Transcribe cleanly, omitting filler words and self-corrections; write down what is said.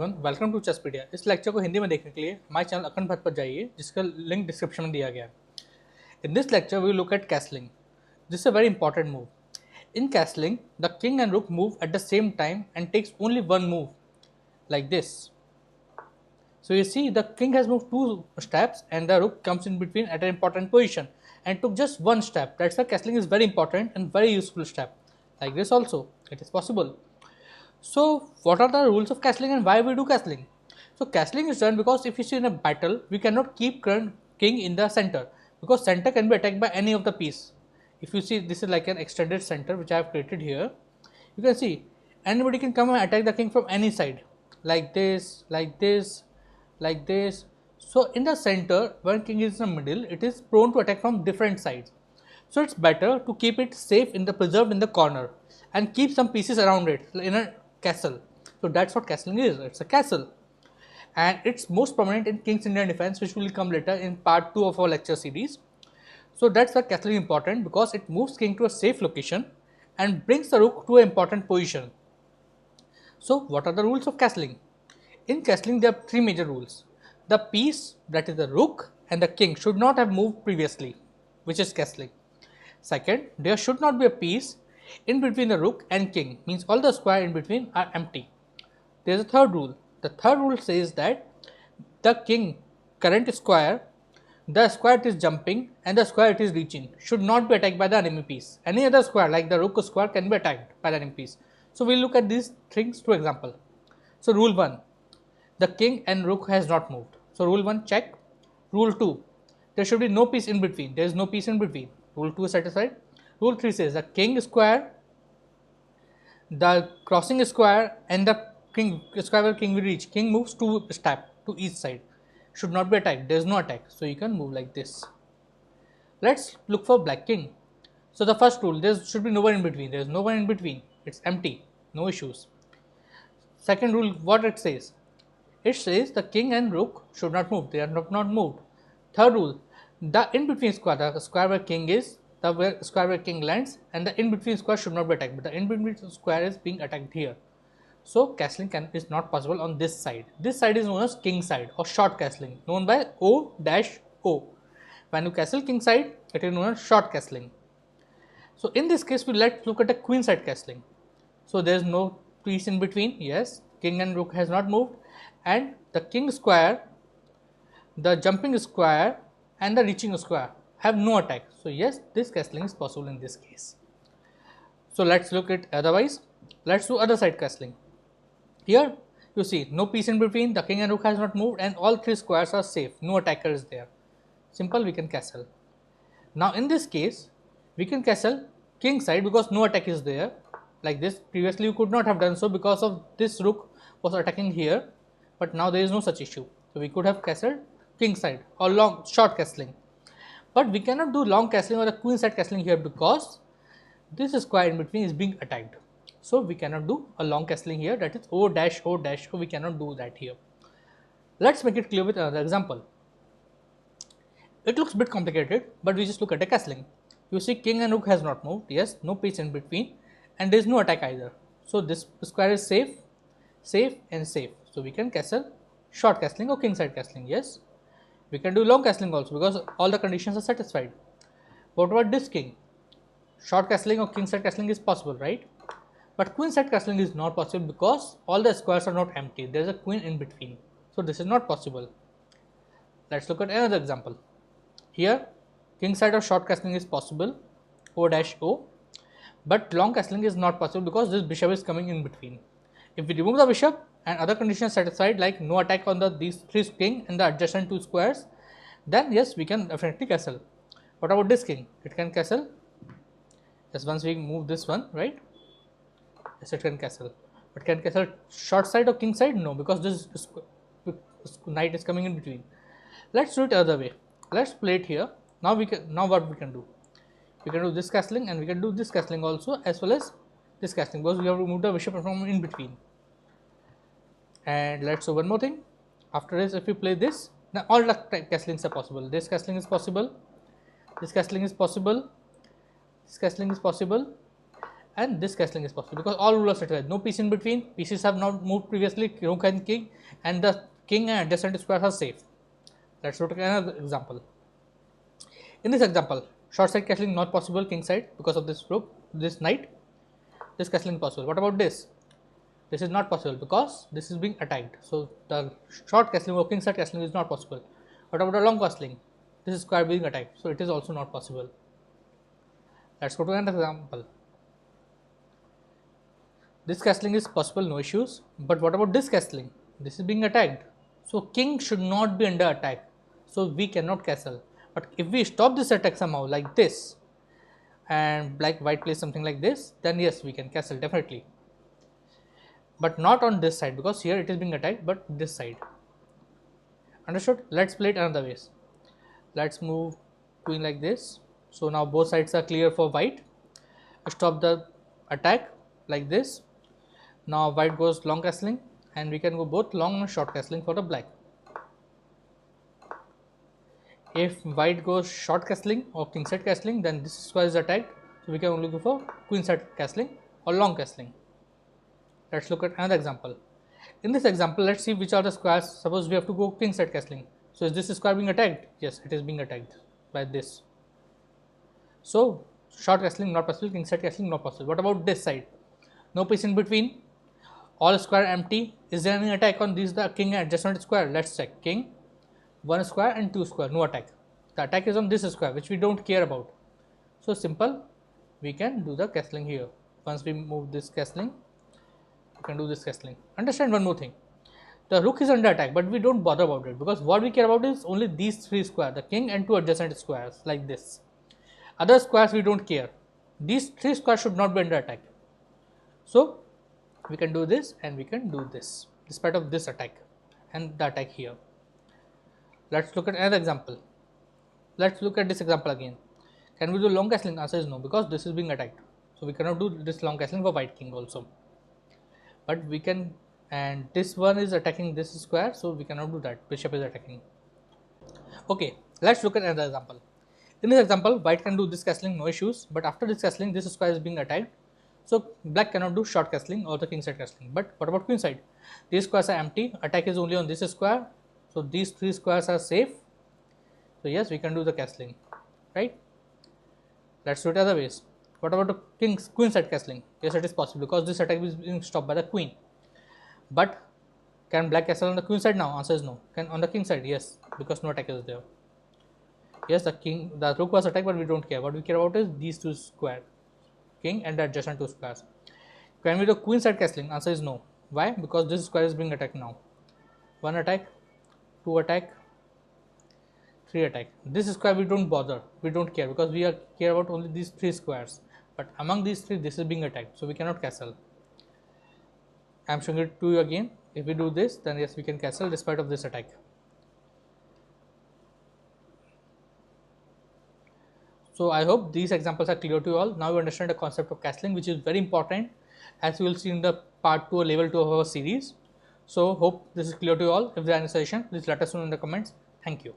Everyone, welcome to चेसपीडिया। इस lecture को हिंदी में देखने के लिए हमारे चैनल अखंड भट्ट पर जाइए, जिसका लिंक डिस्क्रिप्शन में दिया गया है। In this lecture we look at castling. This is a very important move. In castling the king and rook move at the same time and takes only one move like this. So you see the king has moved two steps and the rook comes in between at an important position and took just one step. That's why castling is very important and very useful step. Like this also, it is possible. So what are the rules of castling and why we do castling? So castling is done because if you see in a battle, we cannot keep current king in the center because center can be attacked by any of the piece. If you see, this is like an extended center which I have created here. You can see anybody can come and attack the king from any side, like this, like this, like this. So in the center, when king is in the middle, it is prone to attack from different sides. So it's better to keep it safe in the preserved in the corner and keep some pieces around it in a castle. So that's what castling is. It's a castle, and it's most prominent in King's Indian defense, which will come later in part 2 of our lecture series. So that's why castling is important, because it moves king to a safe location and brings the rook to an important position. So what are the rules of castling? In castling, there are three major rules. The piece, that is the rook, and the king should not have moved previously, which is castling. Second, there should not be a piece in between the rook and king, means all the square in between are empty. There is a third rule. The third rule says that the king current square, the square it is jumping and the square it is reaching should not be attacked by the enemy piece. Any other square like the rook square can be attacked by the enemy piece. So we will look at these things to example. So rule 1, the king and rook has not moved. So rule 1, check. Rule 2, there should be no piece in between. There is no piece in between. Rule 2 is satisfied. Rule 3 says the king square, the crossing square and the king square where king will reach, king moves 2 steps to each side, should not be attacked. There is no attack, so you can move like this. Let's look for black king. So the first rule, there should be no one in between. There is no one in between. It's empty, no issues. Second rule, what it says? It says the king and rook should not move. They are not moved. Third rule, the in between square, the square where king is, the square where king lands, and the in between square should not be attacked. But the in between square is being attacked here. So castling is not possible on this side. This side is known as king side or short castling, known by O-O. When you castle king side, it is known as short castling. So in this case, let's look at a queen side castling. So there is no piece in between. Yes, king and rook has not moved, and the king square, the jumping square and the reaching square have no attack. So yes, this castling is possible in this case. So let's look at otherwise. Let's do other side castling. Here you see no piece in between, the king and rook has not moved, and all three squares are safe, no attacker is there. Simple, we can castle. Now in this case, we can castle king side because no attack is there, like this. Previously you could not have done so because of this rook was attacking here, but now there is no such issue. So we could have castled king side or long short castling, but we cannot do long castling or the queen side castling here because this square in between is being attacked. So we cannot do a long castling here, that is O-O-O, we cannot do that here. Let's make it clear with another example. It looks a bit complicated, but we just look at a castling. You see king and rook has not moved, yes, no piece in between, and there is no attack either. So this square is safe, safe and safe. So we can castle short castling or king side castling, yes. We can do long castling also because all the conditions are satisfied. What about this king? Short castling or king side castling is possible, right? But queen side castling is not possible because all the squares are not empty. There is a queen in between. So this is not possible. Let's look at another example. Here, king side or short castling is possible, O-O, but long castling is not possible because this bishop is coming in between. If we remove the bishop and other conditions satisfied, like no attack on these three king and the adjacent two squares, then yes, we can definitely castle. What about this king? It can castle. Yes, once we move this one, right? Yes, it can castle. But can castle short side or king side? No, because this knight is coming in between. Let's do it other way. Let's play it here. Now what we can do? We can do this castling and we can do this castling also, as well as this castling, because we have to move the bishop from in between. And let's do one more thing. After this, if we play this, now all the castlings are possible. This castling is possible. This castling is possible. This castling is possible. and this castling is possible because all rulers satisfied. No piece in between. Pieces have not moved previously. Rook and king, and the king and adjacent squares are safe. Let's look at another example. In this example, short side castling not possible king side because of this rook, this knight. This castling possible. What about this? This is not possible because this is being attacked. So the short castling or king side castling is not possible. What about the long castling? This is square being attacked, so it is also not possible. Let's go to another example. This castling is possible, no issues. But what about this castling? This is being attacked. So king should not be under attack. So we cannot castle. But if we stop this attack somehow like this, and like white plays something like this, then yes, we can castle definitely. But not on this side because here it is being attacked, but this side. Understood? Let's play it another ways. Let's move queen like this. So now both sides are clear for white. Stop the attack like this. Now white goes long castling, and we can go both long and short castling for the black. If white goes short castling or king side castling, then this square is attacked, so we can only go for queen side castling or long castling. Let's look at another example. In this example, let's see which are the squares. Suppose we have to go king side castling. So is this square being attacked? Yes, it is being attacked by this. So short castling not possible, king side castling not possible. What about this side? No piece in between. All square empty. Is there any attack on these the king and adjacent square? Let's check. King, one square and two square, no attack. The attack is on this square, which we don't care about. So simple, we can do the castling here. Once we move this castling, we can do this castling. Understand one more thing. The rook is under attack, but we don't bother about it because what we care about is only these three squares, the king and two adjacent squares like this. Other squares we don't care. These three squares should not be under attack. So we can do this and we can do this despite of this attack and the attack here. Let's look at another example. Let's look at this example again. Can we do long castling? Answer is no because this is being attacked. So we cannot do this long castling for white king also. But we can, and this one is attacking this square, so we cannot do that. Bishop is attacking. Okay, let's look at another example. In this example, white can do this castling, no issues. But after this castling, this square is being attacked. So black cannot do short castling or the king side castling. But what about queen side? These squares are empty. Attack is only on this square. So these three squares are safe. So yes, we can do the castling, right? Let's do it other ways. What about the queen side castling? Yes, it is possible because this attack is being stopped by the queen. But can black castle on the queen side now? Answer is no. Can on the king side? Yes, because no attack is there. Yes, the rook was attacked, but we don't care. What we care about is these two squares, king and the adjacent two squares. Can we do queen side castling? Answer is no. Why? Because this square is being attacked now. One attack, two attack, three attack. This square we don't bother. We don't care because we care about only these three squares. But among these three, this is being attacked, so we cannot castle. I am showing it to you again. If we do this, then yes, we can castle despite of this attack. So I hope these examples are clear to you all. Now you understand the concept of castling, which is very important, as you will see in the part 2 or level 2 of our series. So hope this is clear to you all. If there are any suggestions, please let us know in the comments. Thank you.